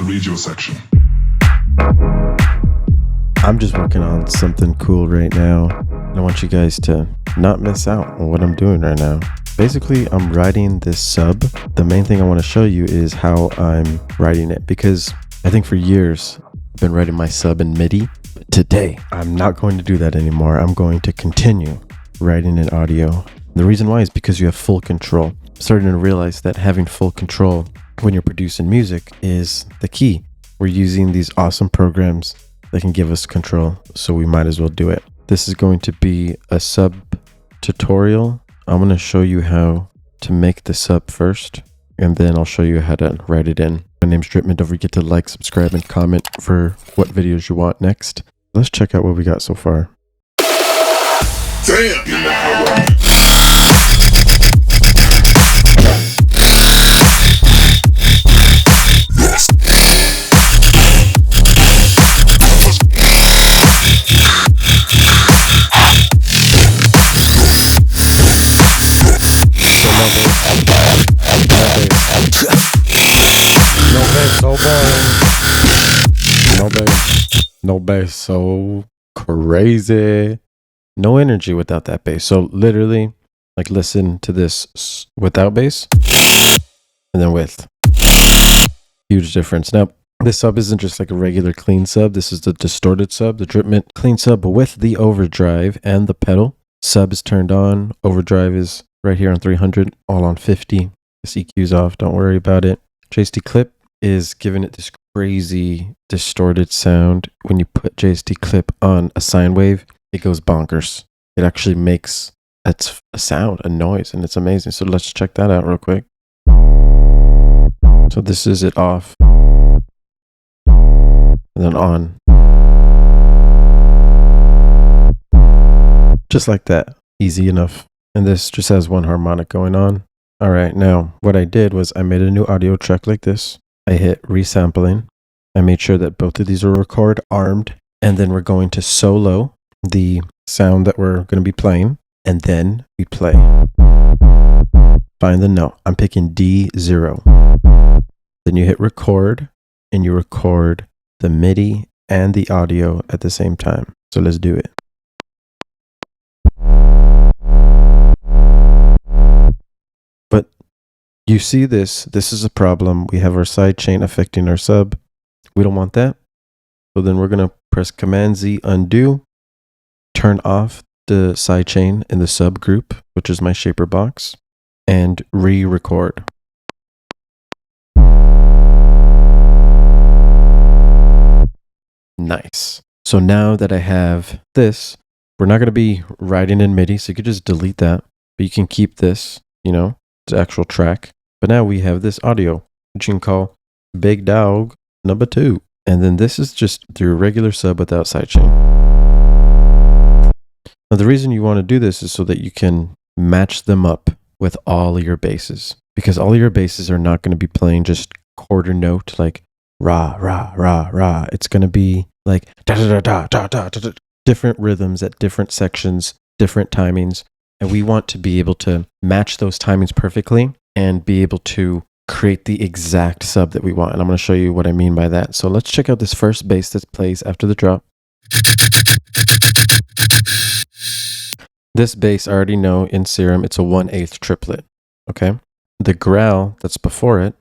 radio section. I'm just working on something cool right now. I want you guys to not miss out on what I'm doing right now. Basically, I'm writing this sub. The main thing I want to show you is how I'm writing it, because I think for years I've been writing my sub in MIDI. But today, I'm not going to do that anymore. I'm going to continue writing in audio. The reason why is because you have full control. I'm starting to realize that having full control when you're producing music is the key. We're using these awesome programs that can give us control, so we might as well do it. This is going to be a sub tutorial. I'm going to show you how to make the sub first, and then I'll show you how to write it in. My name's Dripment. Don't forget to like, subscribe, and comment for what videos you want next. Let's check out what we got so far. Damn! No bass, so crazy. No energy without that bass. So literally, like, listen to this without bass and then with. Huge difference. Now, this sub isn't just like a regular clean sub. This is the distorted sub, the Dripment clean sub with the overdrive and the pedal. Sub is turned on. Overdrive is right here on 300, all on 50. This EQ's off. Don't worry about it. JST clip is giving it this crazy distorted sound. When you put JST clip on a sine wave, it goes bonkers. It actually makes a sound, a noise, and it's amazing. So let's check that out real quick. So this is it off, and then on. Just like that. Easy enough. And this just has one harmonic going on. All right, now what I did was I made a new audio track like this. I hit resampling. I made sure that both of these are record armed, and then we're going to solo the sound that we're going to be playing, and then we play. Find the note. I'm picking D0. Then you hit record, and you record the MIDI and the audio at the same time. So let's do it. But you see this is a problem. We have our sidechain affecting our sub. We don't want that. So then we're going to press Command Z, undo, turn off the sidechain in the sub group, which is my shaper box, and re-record. Nice. So now that I have this, we're not going to be writing in MIDI, so you could just delete that, but you can keep this, the actual track. But now we have this audio, which you can call Big Dog number 2. And then this is just through a regular sub without sidechain. Now the reason you want to do this is so that you can match them up with all of your basses, because all of your basses are not going to be playing just quarter note like rah, rah, rah, rah. It's going to be like da da da da da da da, different rhythms at different sections, different timings. And we want to be able to match those timings perfectly and be able to create the exact sub that we want. And I'm going to show you what I mean by that. So let's check out this first bass that plays after the drop. This bass I already know in Serum, it's a 1/8 triplet. Okay. The growl that's before it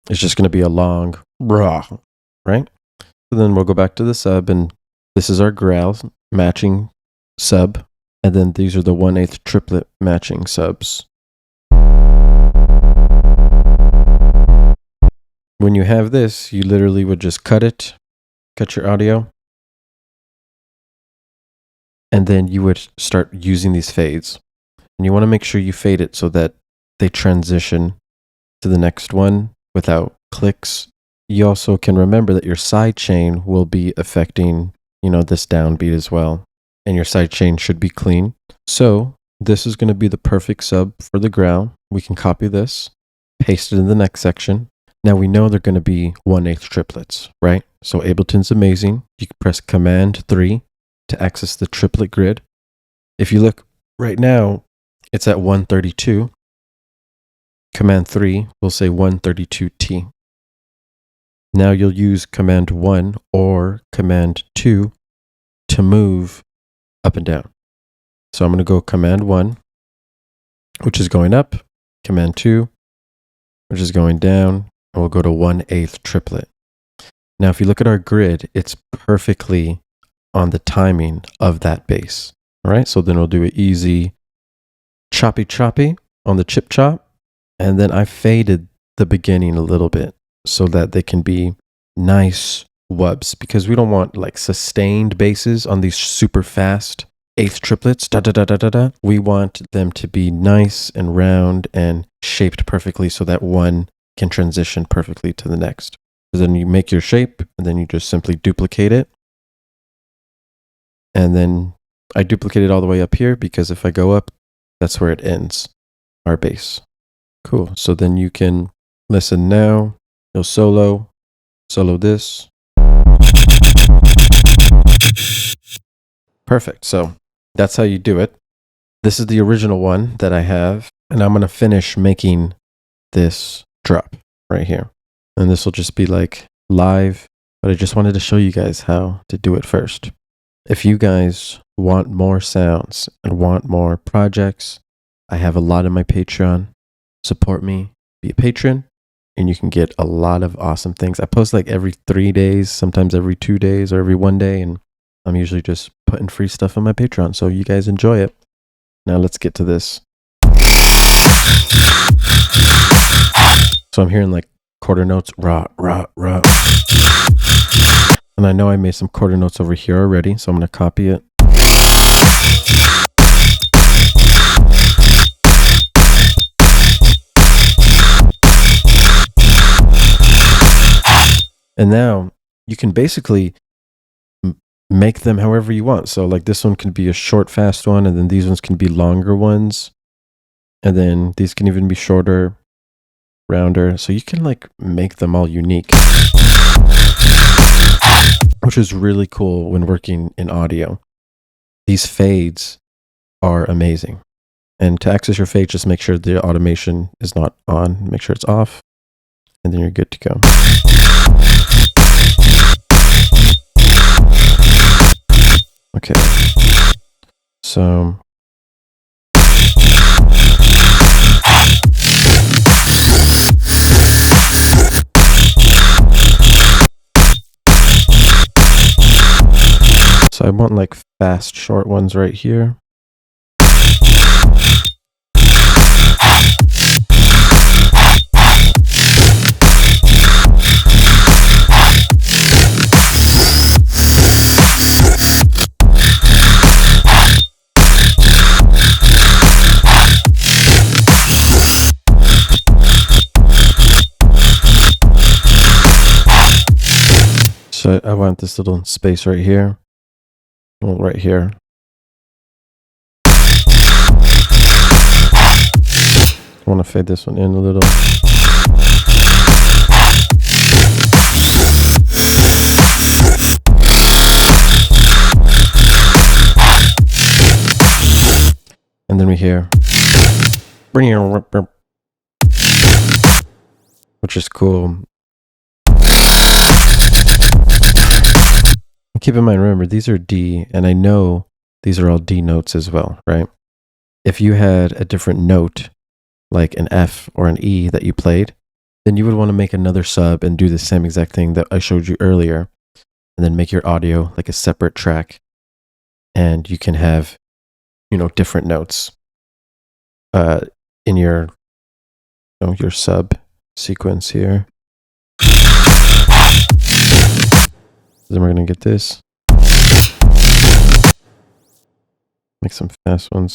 is just going to be a long rah, right? So then we'll go back to the sub, and this is our growl matching sub. And then these are the 1/8 triplet matching subs. When you have this, you literally would just cut your audio, and then you would start using these fades. And you want to make sure you fade it so that they transition to the next one without clicks. You also can remember that your sidechain will be affecting, this downbeat as well. And your sidechain should be clean. So this is going to be the perfect sub for the growl. We can copy this, paste it in the next section. Now we know they're going to be 1/8 triplets, right? So Ableton's amazing. You can press Command 3 to access the Triplet Grid. If you look right now, it's at 132. Command 3 will say 132T. Now you'll use Command 1 or Command 2 to move up and down. So I'm going to go Command 1, which is going up, Command 2, which is going down, and we'll go to 1/8 triplet. Now, if you look at our grid, it's perfectly on the timing of that bass. All right, so then we'll do an easy choppy choppy on the chip chop, and then I faded the beginning a little bit so that they can be nice wubs, because we don't want like sustained basses on these super fast 8th triplets. Da da da da da da. We want them to be nice and round and shaped perfectly so that one can transition perfectly to the next. So then you make your shape, and then you just simply duplicate it. And then I duplicate it all the way up here, because if I go up, that's where it ends, our bass. Cool. So then you can listen now. You'll solo this. Perfect. So that's how you do it. This is the original one that I have, and I'm going to finish making this drop right here. And this will just be like live, but I just wanted to show you guys how to do it first. If you guys want more sounds and want more projects, I have a lot on my Patreon. Support me, be a patron, and you can get a lot of awesome things. I post like every 3 days, sometimes every 2 days or every 1 day, and I'm usually just putting free stuff on my Patreon, so you guys enjoy it. Now let's get to this. So I'm hearing like quarter notes, rah, rah, rah. And I know I made some quarter notes over here already, so I'm going to copy it. And now you can basically make them however you want. So like this one can be a short, fast one, and then these ones can be longer ones. And then these can even be shorter, rounder. So you can like make them all unique, which is really cool when working in audio. These fades are amazing. And to access your fade, just make sure the automation is not on. Make sure it's off, and then you're good to go. Okay, so I want like fast short ones right here. So I want this little space right here. Well, right here. I want to fade this one in a little. And then we hear, which is cool. Keep in mind, remember, these are D, and I know these are all D notes as well, right? If you had a different note, like an F or an E that you played, then you would want to make another sub and do the same exact thing that I showed you earlier, and then make your audio like a separate track, and you can have, you know, different notes in your, you know, your sub sequence here. Then we're going to get this. Make some fast ones.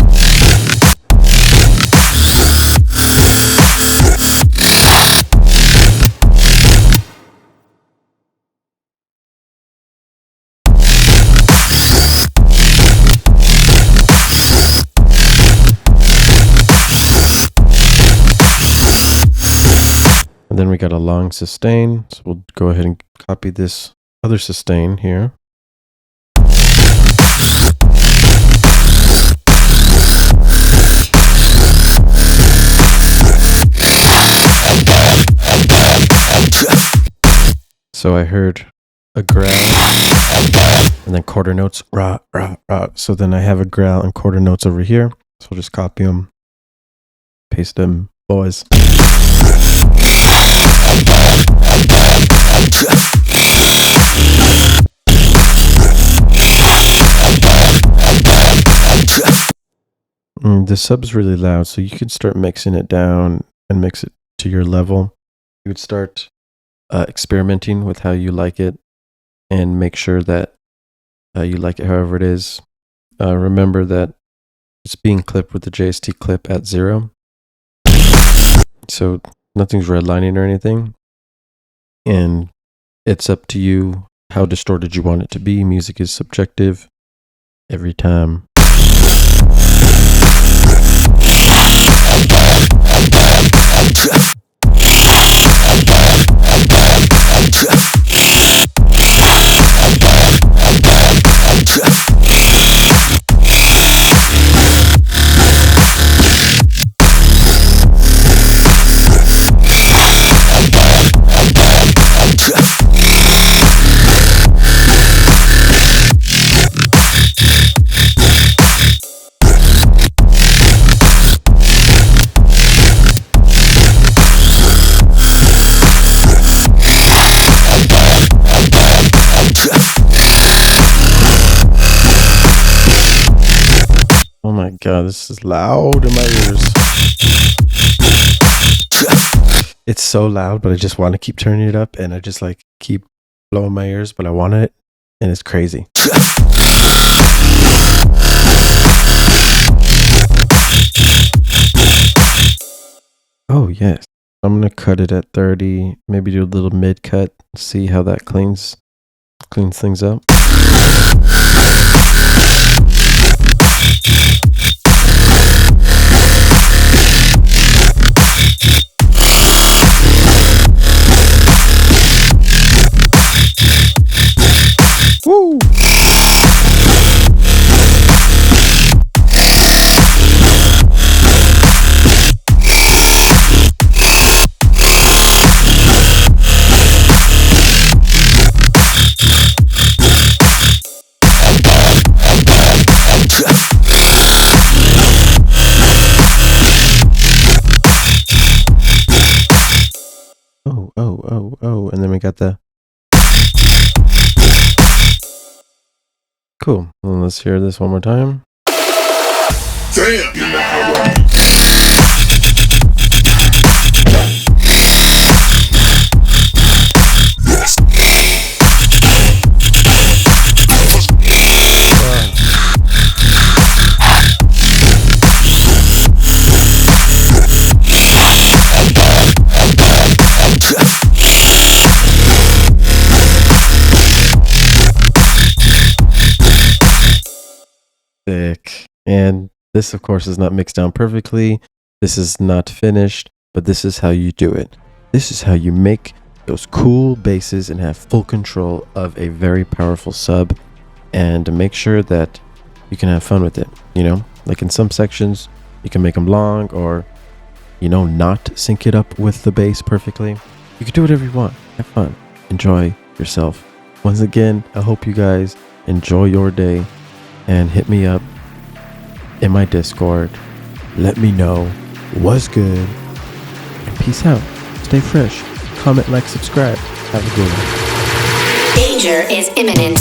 And then we got a long sustain. So we'll go ahead and copy this other sustain here. So I heard a growl and then quarter notes, rah, rah, rah. So then I have a growl and quarter notes over here. So I'll just copy them, paste them, boys. The sub's really loud, so you could start mixing it down and mix it to your level. You would start experimenting with how you like it and make sure that you like it however it is. Remember that it's being clipped with the JST clip at 0. So nothing's redlining or anything. And it's up to you how distorted you want it to be. Music is subjective every time. Oh my god, this is loud in my ears. It's so loud, but I just want to keep turning it up, and I just like keep blowing my ears, but I want it, and it's crazy. Oh yes, I'm gonna cut it at 30, maybe do a little mid cut, see how that cleans things up. Woo! Oh, and then we got the cool. Well, let's hear this one more time. Damn! Thick. And this, of course, is not mixed down perfectly. This is not finished, but this is how you do it. This is how you make those cool basses and have full control of a very powerful sub, and to make sure that you can have fun with it. You know, like in some sections, you can make them long, or, you know, not sync it up with the bass perfectly. You can do whatever you want. Have fun. Enjoy yourself. Once again, I hope you guys enjoy your day. And hit me up in my Discord. Let me know what's good. And peace out. Stay fresh. Comment, like, subscribe. Have a good one. Danger is imminent.